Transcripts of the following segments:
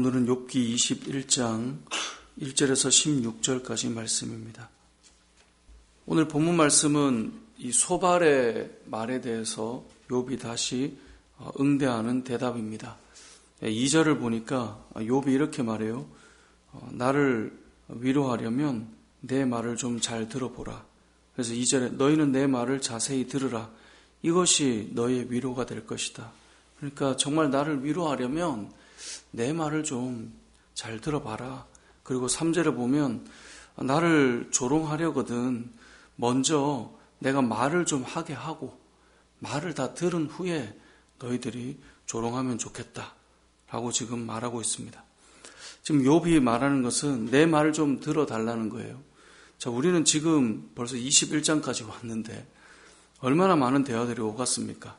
오늘은 욥기 21장 1절에서 16절까지 말씀입니다. 오늘 본문 말씀은 이 소발의 말에 대해서 욥이 다시 응대하는 대답입니다. 2절을 보니까 욥이 이렇게 말해요. 나를 위로하려면 내 말을 좀 잘 들어보라. 그래서 2절에 너희는 내 말을 자세히 들으라. 이것이 너의 위로가 될 것이다. 그러니까 정말 나를 위로하려면 내 말을 좀 잘 들어봐라. 그리고 3절에 보면 나를 조롱하려거든 먼저 내가 말을 좀 하게 하고 말을 다 들은 후에 너희들이 조롱하면 좋겠다 라고 지금 말하고 있습니다. 지금 욥이 말하는 것은 내 말을 좀 들어달라는 거예요. 자, 우리는 지금 벌써 21장까지 왔는데 얼마나 많은 대화들이 오갔습니까?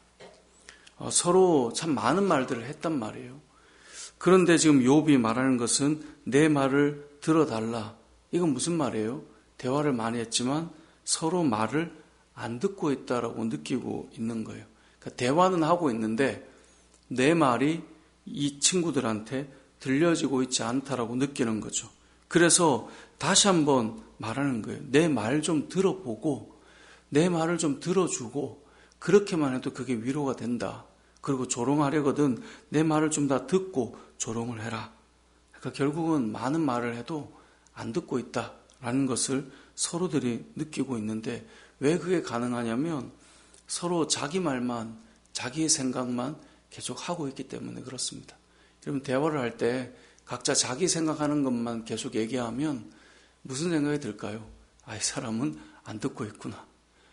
서로 참 많은 말들을 했단 말이에요. 그런데 지금 욥이 말하는 것은 내 말을 들어달라. 이건 무슨 말이에요? 대화를 많이 했지만 서로 말을 안 듣고 있다라고 느끼고 있는 거예요. 그러니까 대화는 하고 있는데 내 말이 이 친구들한테 들려지고 있지 않다라고 느끼는 거죠. 그래서 다시 한번 말하는 거예요. 내 말 좀 들어보고 내 말을 좀 들어주고 그렇게만 해도 그게 위로가 된다. 그리고 조롱하려거든 내 말을 좀 다 듣고 조롱을 해라. 그러니까 결국은 많은 말을 해도 안 듣고 있다라는 것을 서로들이 느끼고 있는데 왜 그게 가능하냐면 서로 자기 말만 자기의 생각만 계속 하고 있기 때문에 그렇습니다. 여러분 대화를 할 때 각자 자기 생각하는 것만 계속 얘기하면 무슨 생각이 들까요? 이 사람은 안 듣고 있구나.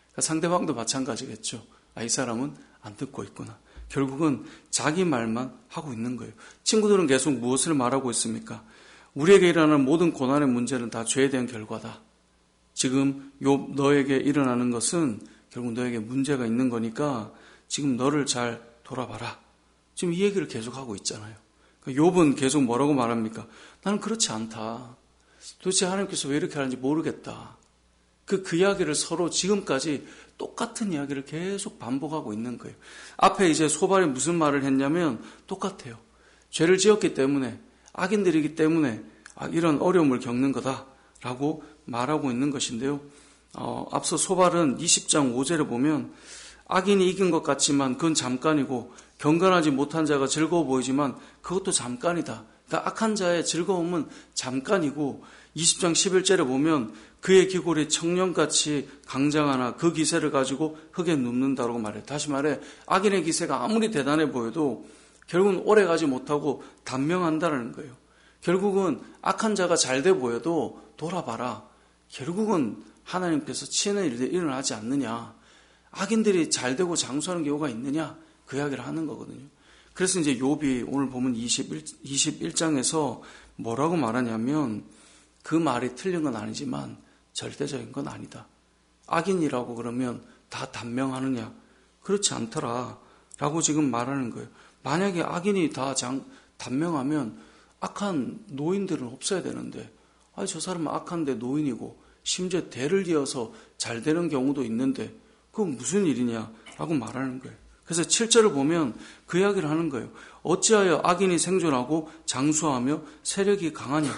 그러니까 상대방도 마찬가지겠죠. 이 사람은 안 듣고 있구나. 결국은 자기 말만 하고 있는 거예요. 친구들은 계속 무엇을 말하고 있습니까? 우리에게 일어나는 모든 고난의 문제는 다 죄에 대한 결과다. 지금 욥 너에게 일어나는 것은 결국 너에게 문제가 있는 거니까 지금 너를 잘 돌아봐라. 지금 이 얘기를 계속하고 있잖아요. 욥은 계속 뭐라고 말합니까? 나는 그렇지 않다. 도대체 하나님께서 왜 이렇게 하는지 모르겠다. 그 이야기를 서로 지금까지 똑같은 이야기를 계속 반복하고 있는 거예요. 앞에 이제 소발이 무슨 말을 했냐면 똑같아요. 죄를 지었기 때문에 악인들이기 때문에 이런 어려움을 겪는 거다라고 말하고 있는 것인데요. 앞서 소발은 20장 5절에 보면 악인이 이긴 것 같지만 그건 잠깐이고 경건하지 못한 자가 즐거워 보이지만 그것도 잠깐이다. 그러니까 악한 자의 즐거움은 잠깐이고 20장 11절에 보면 그의 기골이 청년같이 강장하나 그 기세를 가지고 흙에 눕는다고 말해요. 다시 말해 악인의 기세가 아무리 대단해 보여도 결국은 오래가지 못하고 단명한다는 거예요. 결국은 악한 자가 잘돼 보여도 돌아봐라. 결국은 하나님께서 치는 일들이 일어나지 않느냐. 악인들이 잘되고 장수하는 경우가 있느냐. 그 이야기를 하는 거거든요. 그래서 이제 욥이 오늘 보면 21장에서 뭐라고 말하냐면 그 말이 틀린 건 아니지만 절대적인 건 아니다. 악인이라고 그러면 다 단명하느냐? 그렇지 않더라. 라고 지금 말하는 거예요. 만약에 악인이 다 단명하면 악한 노인들은 없어야 되는데 저 사람은 악한데 노인이고 심지어 대를 이어서 잘 되는 경우도 있는데 그건 무슨 일이냐? 라고 말하는 거예요. 그래서 7절을 보면 그 이야기를 하는 거예요. 어찌하여 악인이 생존하고 장수하며 세력이 강하냐?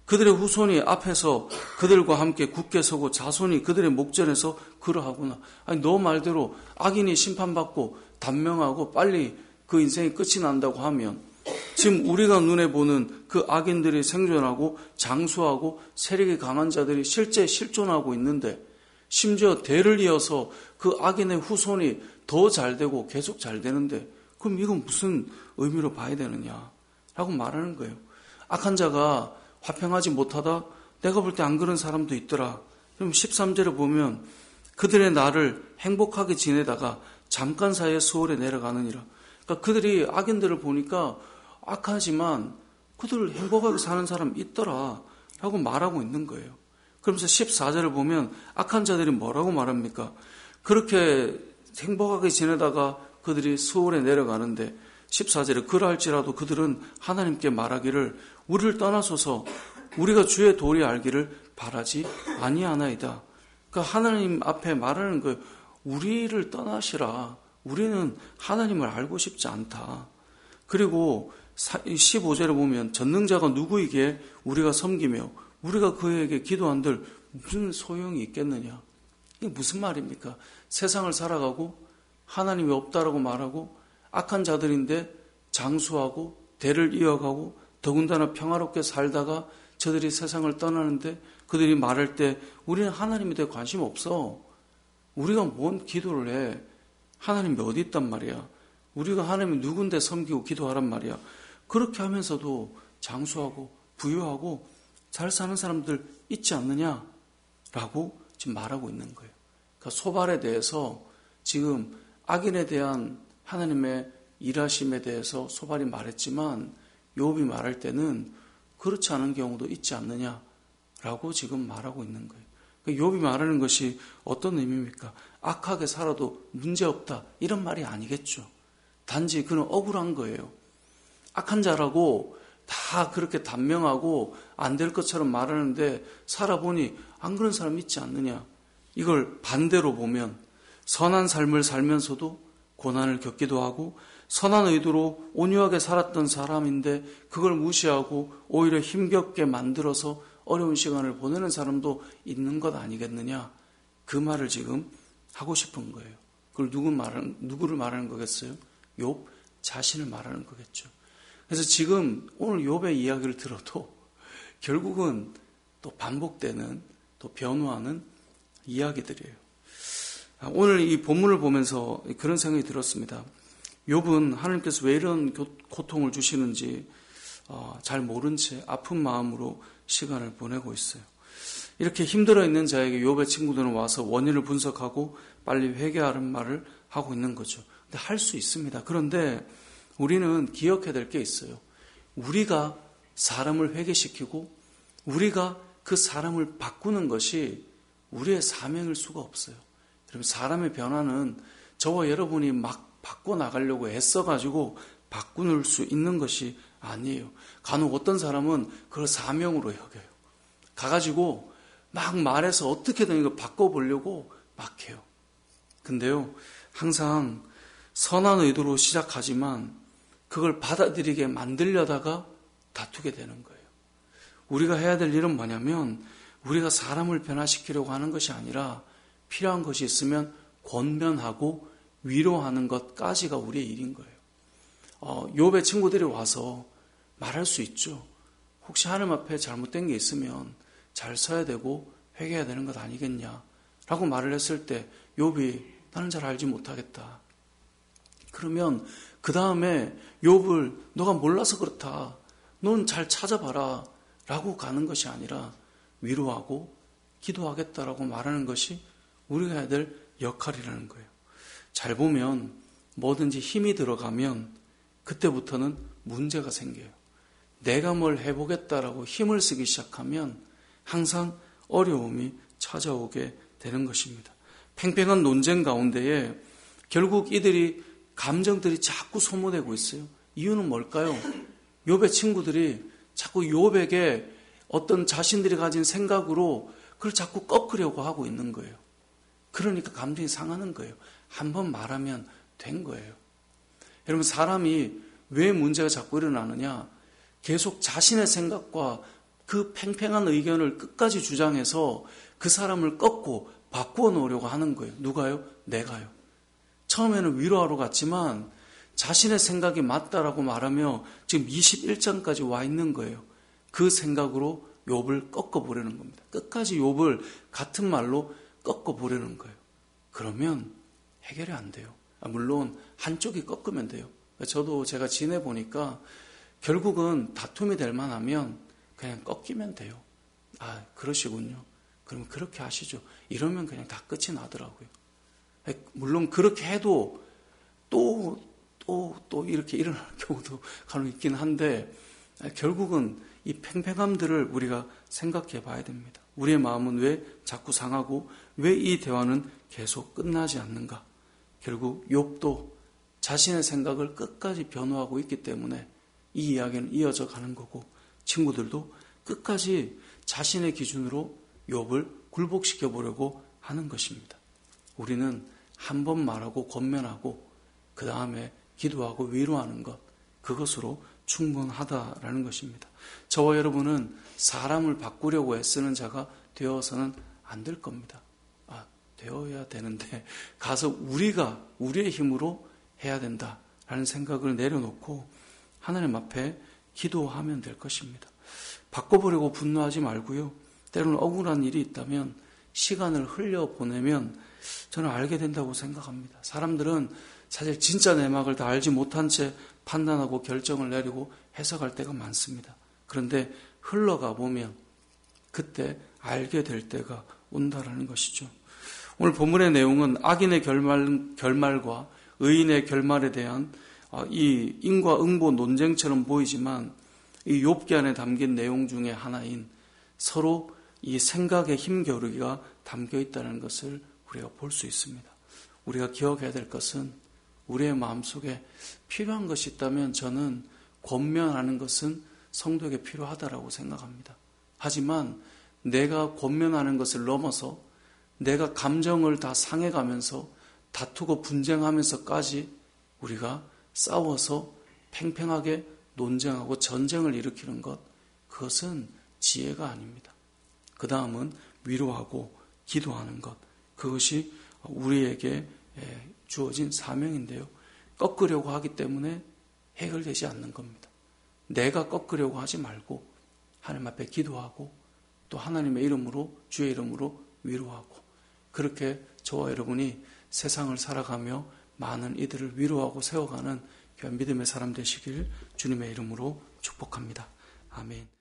그들의 후손이 앞에서 그들과 함께 굳게 서고 자손이 그들의 목전에서 그러하구나. 너 말대로 악인이 심판받고 단명하고 빨리 그 인생이 끝이 난다고 하면 지금 우리가 눈에 보는 그 악인들이 생존하고 장수하고 세력이 강한 자들이 실제 실존하고 있는데 심지어 대를 이어서 그 악인의 후손이 더 잘되고 계속 잘되는데 그럼 이건 무슨 의미로 봐야 되느냐 라고 말하는 거예요. 악한 자가 화평하지 못하다 내가 볼 때 안 그런 사람도 있더라. 그럼 13절에 보면 그들의 날을 행복하게 지내다가 잠깐 사이에 수월에 내려가느니라. 그러니까 그들이 악인들을 보니까 악하지만 그들 행복하게 사는 사람 있더라 라고 말하고 있는 거예요. 그러면서 14절을 보면 악한 자들이 뭐라고 말합니까? 그렇게 행복하게 지내다가 그들이 수월에 내려가는데 14절에 그러할지라도 그들은 하나님께 말하기를 우리를 떠나소서 우리가 주의 도리 알기를 바라지 아니하나이다. 그러니까 하나님 앞에 말하는 거예요. 우리를 떠나시라. 우리는 하나님을 알고 싶지 않다. 그리고 15절에 보면 전능자가 누구이기에 우리가 섬기며 우리가 그에게 기도한들 무슨 소용이 있겠느냐. 이게 무슨 말입니까? 세상을 살아가고 하나님이 없다라고 말하고 악한 자들인데 장수하고 대를 이어가고 더군다나 평화롭게 살다가 저들이 세상을 떠나는데 그들이 말할 때 우리는 하나님에 대해 관심 없어. 우리가 뭔 기도를 해. 하나님이 어디 있단 말이야. 우리가 하나님이 누군데 섬기고 기도하란 말이야. 그렇게 하면서도 장수하고 부유하고 잘 사는 사람들 있지 않느냐라고 지금 말하고 있는 거예요. 그러니까 소발에 대해서 지금 악인에 대한 하나님의 일하심에 대해서 소발이 말했지만 욥이 말할 때는 그렇지 않은 경우도 있지 않느냐라고 지금 말하고 있는 거예요. 그러니까 욥이 말하는 것이 어떤 의미입니까? 악하게 살아도 문제없다 이런 말이 아니겠죠. 단지 그는 억울한 거예요. 악한 자라고 다 그렇게 단명하고 안 될 것처럼 말하는데 살아보니 안 그런 사람 있지 않느냐. 이걸 반대로 보면 선한 삶을 살면서도 고난을 겪기도 하고 선한 의도로 온유하게 살았던 사람인데 그걸 무시하고 오히려 힘겹게 만들어서 어려운 시간을 보내는 사람도 있는 것 아니겠느냐. 그 말을 지금 하고 싶은 거예요. 그걸 누구를 말하는 거겠어요? 욥 자신을 말하는 거겠죠. 그래서 지금 오늘 욥의 이야기를 들어도 결국은 또 반복되는 또 변화하는 이야기들이에요. 오늘 이 본문을 보면서 그런 생각이 들었습니다. 욥은 하나님께서 왜 이런 고통을 주시는지 잘 모른 채 아픈 마음으로 시간을 보내고 있어요. 이렇게 힘들어 있는 자에게 욥의 친구들은 와서 원인을 분석하고 빨리 회개하라는 말을 하고 있는 거죠. 근데 할 수 있습니다. 그런데 우리는 기억해야 될 게 있어요. 우리가 사람을 회개시키고 우리가 그 사람을 바꾸는 것이 우리의 사명일 수가 없어요. 여러분, 사람의 변화는 저와 여러분이 막 바꿔나가려고 애써가지고 바꾸는 수 있는 것이 아니에요. 간혹 어떤 사람은 그걸 사명으로 여겨요. 가가지고 막 말해서 어떻게든 이거 바꿔보려고 막 해요. 근데요, 항상 선한 의도로 시작하지만 그걸 받아들이게 만들려다가 다투게 되는 거예요. 우리가 해야 될 일은 뭐냐면 우리가 사람을 변화시키려고 하는 것이 아니라 필요한 것이 있으면 권면하고 위로하는 것까지가 우리의 일인 거예요. 욥의 친구들이 와서 말할 수 있죠. 혹시 하나님 앞에 잘못된 게 있으면 잘 서야 되고 회개해야 되는 것 아니겠냐라고 말을 했을 때 욥이 나는 잘 알지 못하겠다. 그러면 그 다음에 욥을 너가 몰라서 그렇다. 넌 잘 찾아봐라 라고 가는 것이 아니라 위로하고 기도하겠다라고 말하는 것이 우리가 해야 될 역할이라는 거예요. 잘 보면 뭐든지 힘이 들어가면 그때부터는 문제가 생겨요. 내가 뭘 해보겠다라고 힘을 쓰기 시작하면 항상 어려움이 찾아오게 되는 것입니다. 팽팽한 논쟁 가운데에 결국 이들이 감정들이 자꾸 소모되고 있어요. 이유는 뭘까요? 욥의 친구들이 자꾸 욥에게 어떤 자신들이 가진 생각으로 그걸 자꾸 꺾으려고 하고 있는 거예요. 그러니까 감정이 상하는 거예요. 한번 말하면 된 거예요. 여러분, 사람이 왜 문제가 자꾸 일어나느냐? 계속 자신의 생각과 그 팽팽한 의견을 끝까지 주장해서 그 사람을 꺾고 바꾸어 놓으려고 하는 거예요. 누가요? 내가요. 처음에는 위로하러 갔지만 자신의 생각이 맞다라고 말하며 지금 21장까지 와 있는 거예요. 그 생각으로 욥을 꺾어보려는 겁니다. 끝까지 욥을 같은 말로 꺾어보려는 거예요. 그러면 해결이 안 돼요. 물론 한쪽이 꺾으면 돼요. 저도 제가 지내보니까 결국은 다툼이 될 만하면 그냥 꺾이면 돼요. 아, 그러시군요. 그러면 그렇게 하시죠. 이러면 그냥 다 끝이 나더라고요. 물론 그렇게 해도 또 이렇게 일어나는 경우도 간혹 있긴 한데 결국은 이 팽팽함들을 우리가 생각해 봐야 됩니다. 우리의 마음은 왜 자꾸 상하고 왜 이 대화는 계속 끝나지 않는가? 결국 욥도 자신의 생각을 끝까지 변호하고 있기 때문에 이 이야기는 이어져 가는 거고 친구들도 끝까지 자신의 기준으로 욥을 굴복시켜 보려고 하는 것입니다. 우리는 한 번 말하고 권면하고 그 다음에 기도하고 위로하는 것, 그것으로 충분하다라는 것입니다. 저와 여러분은 사람을 바꾸려고 애쓰는 자가 되어서는 안 될 겁니다. 되어야 되는데 가서 우리가 우리의 힘으로 해야 된다라는 생각을 내려놓고 하나님 앞에 기도하면 될 것입니다. 바꿔보려고 분노하지 말고요. 때로는 억울한 일이 있다면 시간을 흘려보내면 저는 알게 된다고 생각합니다. 사람들은 사실 진짜 내막을 다 알지 못한 채 판단하고 결정을 내리고 해석할 때가 많습니다. 그런데 흘러가 보면 그때 알게 될 때가 온다라는 것이죠. 오늘 본문의 내용은 악인의 결말과 의인의 결말에 대한 이 인과 응보 논쟁처럼 보이지만 이 욥기 안에 담긴 내용 중에 하나인 서로 이 생각의 힘겨루기가 담겨 있다는 것을 우리가 볼 수 있습니다. 우리가 기억해야 될 것은 우리의 마음속에 필요한 것이 있다면 저는 권면하는 것은 성도에게 필요하다라고 생각합니다. 하지만 내가 권면하는 것을 넘어서 내가 감정을 다 상해가면서 다투고 분쟁하면서까지 우리가 싸워서 팽팽하게 논쟁하고 전쟁을 일으키는 것, 그것은 지혜가 아닙니다. 그 다음은 위로하고 기도하는 것, 그것이 우리에게 주어진 사명인데요. 꺾으려고 하기 때문에 해결되지 않는 겁니다. 내가 꺾으려고 하지 말고 하나님 앞에 기도하고 또 하나님의 이름으로, 주의 이름으로 위로하고, 그렇게 저와 여러분이 세상을 살아가며 많은 이들을 위로하고 세워가는 믿음의 사람 되시길 주님의 이름으로 축복합니다. 아멘.